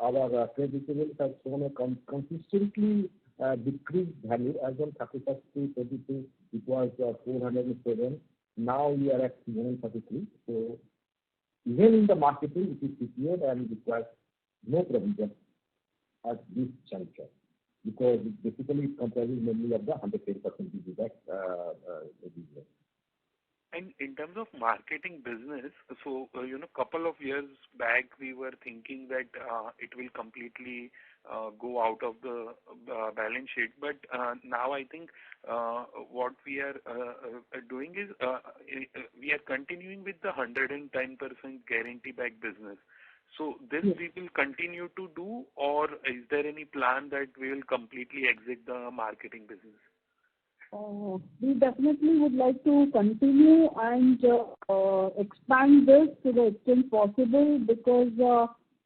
our trade receivables have shown a consistently decreased value. As on 31st to 32, it was 407. Now we are at 333. So even in the marketing, it is CPO and requires no provision at this juncture, because it basically comprises mainly of the 110% DG business. And in terms of marketing business, so couple of years back we were thinking that it will completely go out of the balance sheet. But now I think what we are doing is we are continuing with the 110% guarantee back business. So this we will continue to do, or is there any plan that we will completely exit the marketing business? We definitely would like to continue and expand this to the extent possible, because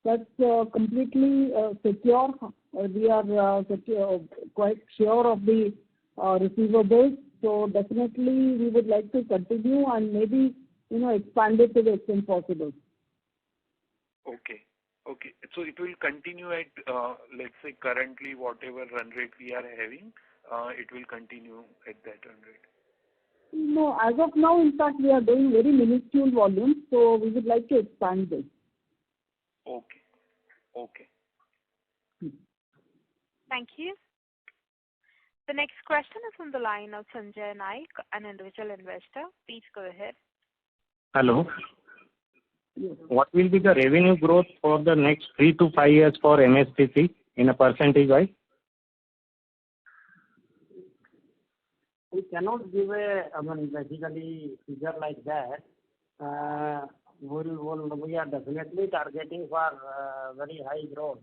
that's completely secure. We are quite sure of the receivables. So definitely we would like to continue and maybe expand it to the extent possible. Okay. So it will continue at let's say currently whatever run rate we are having. It will continue at that run rate? No, as of now, in fact, we are doing very minuscule volumes, so we would like to expand this. Okay. Thank you. The next question is from the line of Sanjay Naik, an individual investor. Please go ahead. Hello. What will be the revenue growth for the next 3 to 5 years for MSTC in a percentage-wise? We cannot give basically figure like that. We are definitely targeting for very high growth,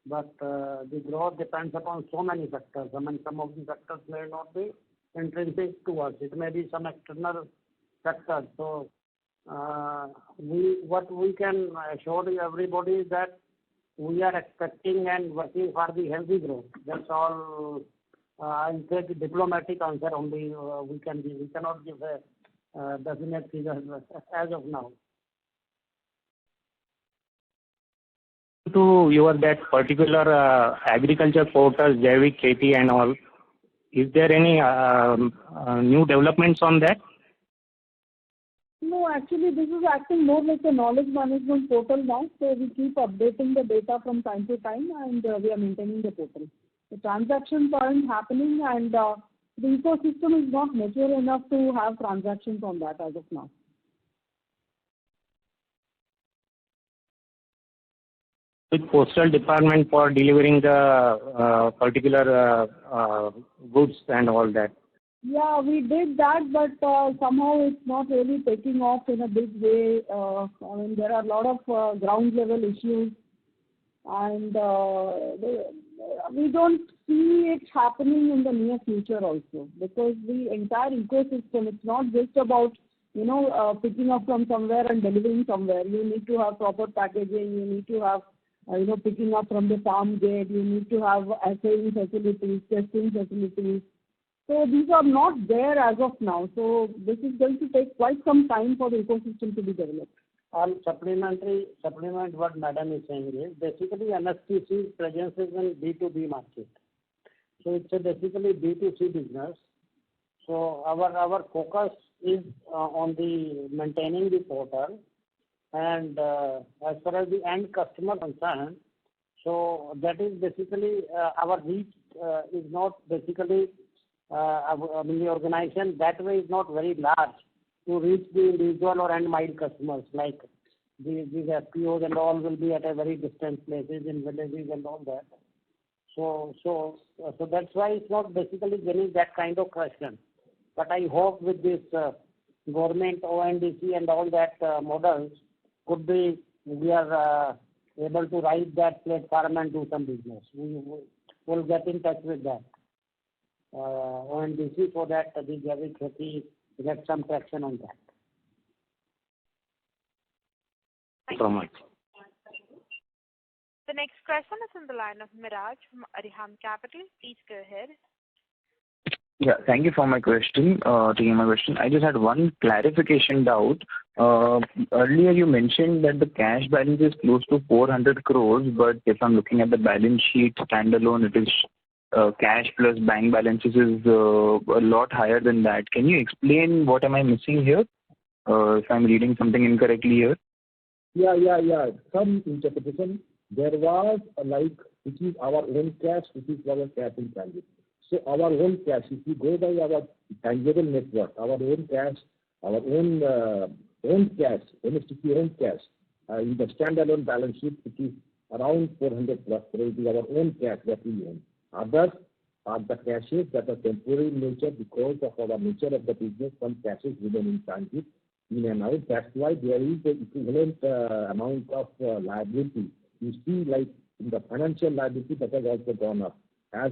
but the growth depends upon so many factors. Some of the factors may not be intrinsic to us. It may be some external factors. So what we can assure everybody is that we are expecting and working for the healthy growth. That's all. I'll take a diplomatic answer only we can give. We cannot give a definite figures as of now. To your that particular agriculture portal, Jaivik Kheti and all, is there any new developments on that? No, actually, this is acting more like a knowledge management portal now. So we keep updating the data from time to time, and we are maintaining the portal. The transactions aren't happening, and the ecosystem is not mature enough to have transactions on that as of now. With postal department for delivering the particular goods and all that. Yeah, we did that, but somehow it's not really taking off in a big way. I mean, there are a lot of ground level issues, and we don't see it happening in the near future also, because the entire ecosystem, it's not just about, picking up from somewhere and delivering somewhere. You need to have proper packaging, you need to have picking up from the farm gate, you need to have assaying facilities, testing facilities. So these are not there as of now. So this is going to take quite some time for the ecosystem to be developed. All supplement what Madam is saying is basically MSTC's presence is in B2B market. So it's a basically B2C business. So our focus is on the maintaining the portal. And as far as the end customer concerned, so that is basically our reach is not basically, the organization that way is not very large to reach the individual or end mile customers, like these FPOs and all will be at a very distant places in villages and all that. So that's why it's not basically getting that kind of question. But I hope with this government, ONDC and all that models, could be we are able to ride that platform and do some business. We'll get in touch with that ONDC so that the Jaivik Kheti get some traction on that. Thank you so much. The next question is on the line of Miraj from Arihant Capital. Please go ahead. Yeah, thank you for my question. Taking my question, I just had one clarification doubt. Earlier you mentioned that the cash balance is close to 400 crores, but if I'm looking at the balance sheet standalone, it is cash plus bank balances is a lot higher than that. Can you explain what am I missing here? If I'm reading something incorrectly here. Yeah. Some interpretation. There was which is our own cash, which is our cash in transit. So our own cash, if you go by our tangible net worth, our own cash, our own cash, MSTC own cash, in the standalone balance sheet, which is around 400 plus crores, is our own cash that we own. Others are the cashes that are temporary in nature because of our nature of the business. Some cashes remain in transit, in and out. That's why there is the equivalent amount of liability. You see, like in the financial liability, that has also gone up as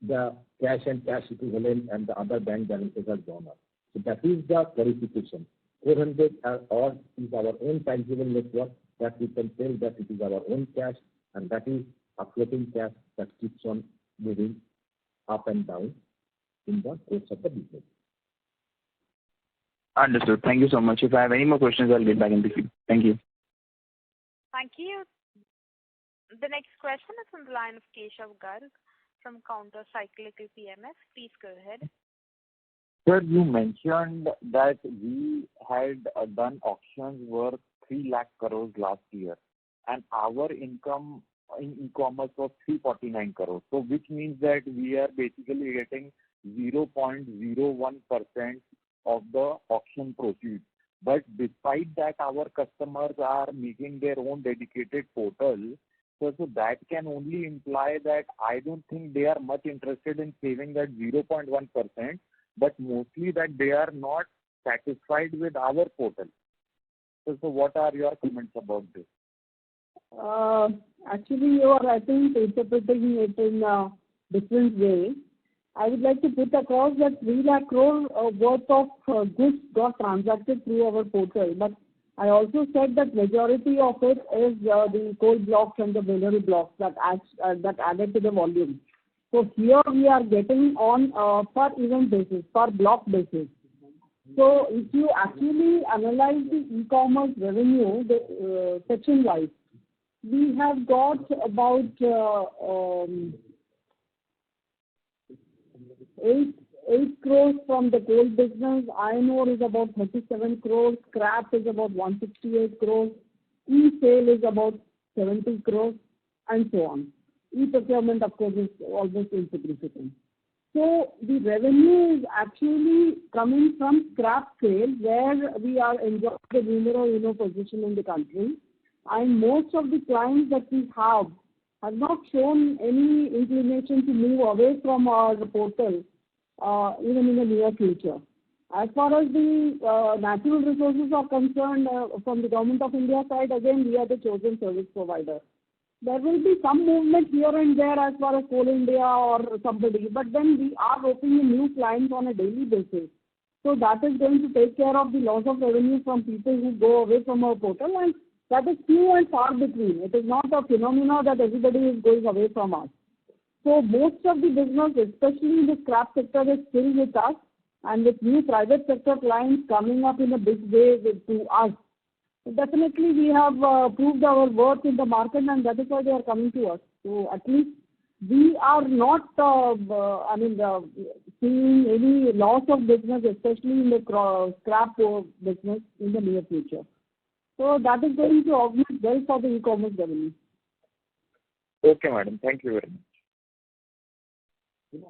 the cash and cash equivalent and the other bank balances have gone up. So that is the clarification. 400 odd is our own tangible net worth that we can tell that it is our own cash, and that is a floating cash that keeps on moving up and down in the course of the business. Understood. Thank you so much. If I have any more questions, I'll get back in the queue. Thank you. Thank you. The next question is on the line of Keshav Garg from Counter Cyclical PMS. Please go ahead. Sir, you mentioned that we had done auctions worth 3 lakh crores last year, and our income in e-commerce was 349 crores. So which means that we are basically getting 0.01% of the auction proceeds. But despite that, our customers are making their own dedicated portal. So that can only imply that I don't think they are much interested in saving that 0.1%, but mostly that they are not satisfied with our portal. So what are your comments about this? Actually, you are, I think, interpreting it in a different way. I would like to put across that 3 lakh crore worth of goods got transacted through our portal. But I also said that majority of it is the coal blocks and the binary blocks that added to the volume. So here we are getting on per event basis, per block basis. So if you actually analyze the e-commerce revenue section-wise, we have got about 8 crores from the coal business, iron ore is about 37 crores, scrap is about 168 crores, e-sale is about 70 crores, and so on. E-procurement, of course, is almost insignificant. So the revenue is actually coming from scrap sale, where we are enjoying the numero uno position in the country, and most of the clients that we have not shown any inclination to move away from our portal, even in the near future. As far as the natural resources are concerned, from the Government of India side, again, we are the chosen service provider. There will be some movement here and there as far as Coal India or somebody, but then we are opening new clients on a daily basis. So that is going to take care of the loss of revenue from people who go away from our portal, and that is few and far between. It is not a phenomena that everybody is going away from us. So most of the business, especially in the scrap sector, is still with us, and with new private sector clients coming up in a big way to us. Definitely we have proved our worth in the market, and that is why they are coming to us. So at least we are not seeing any loss of business, especially in the scrap business in the near future. So that is going to augment well for the e-commerce revenue. Okay, madam. Thank you very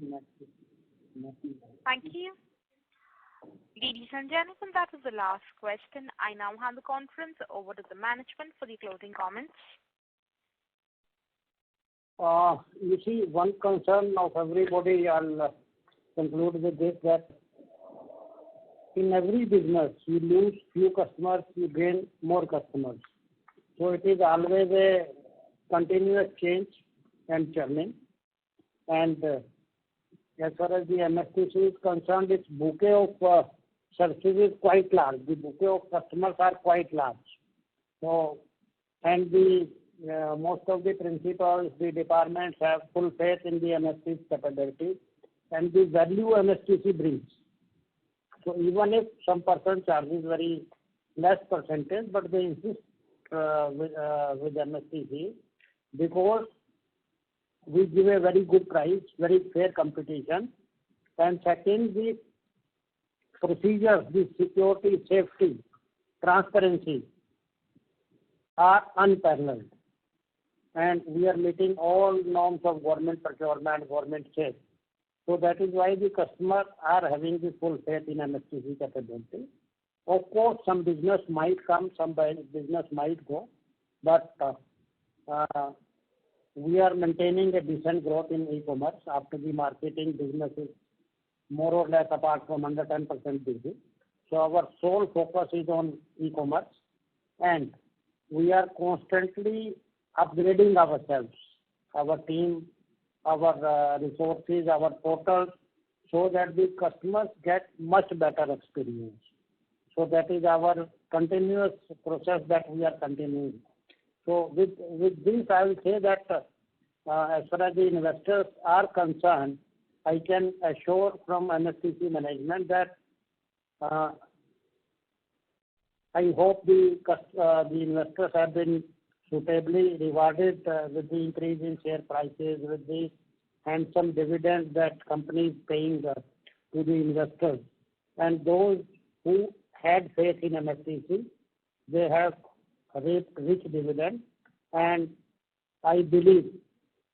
much. Thank you. Ladies and gentlemen, that was the last question. I now hand the conference over to the management for the closing comments. You see, one concern of everybody, I'll conclude with this, that in every business, you lose few customers, you gain more customers. So it is always a continuous change and churning. And as far as the MSTC is concerned, its bouquet of services is quite large. The bouquet of customers are quite large. So, and most of the principals, the departments have full faith in the MSTC's capability and the value MSTC brings. So even if some person charges very less percentage, but they insist with MSTC because we give a very good price, very fair competition, and second, the procedures, the security, safety, transparency are unparalleled. And we are meeting all norms of government procurement, government sales. So that is why the customers are having the full faith in MSTC capability. Of course, some business might come, some business might go, but we are maintaining a decent growth in e-commerce after the marketing business is more or less apart from under 10% busy. So our sole focus is on e-commerce, and we are constantly upgrading ourselves, our team, our resources, our portals, so that the customers get much better experience. So that is our continuous process that we are continuing. So with this, I will say that as far as the investors are concerned, I can assure from MSTC management that I hope the investors have been suitably rewarded with the increase in share prices, with the handsome dividends that company is paying to the investors. And those who had faith in MSTC, they have reaped rich dividend, and I believe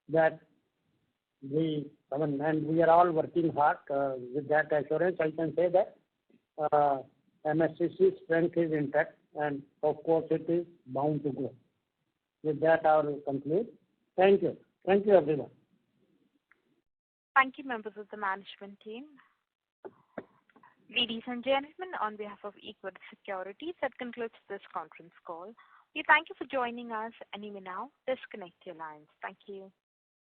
that and we are all working hard. With that assurance, I can say that MSTC's strength is intact, and of course it is bound to grow. With that, I will conclude. Thank you. Thank you, everyone. Thank you, members of the management team. Ladies and gentlemen, on behalf of Equity Securities, that concludes this conference call. We thank you for joining us, and you may now disconnect your lines. Thank you.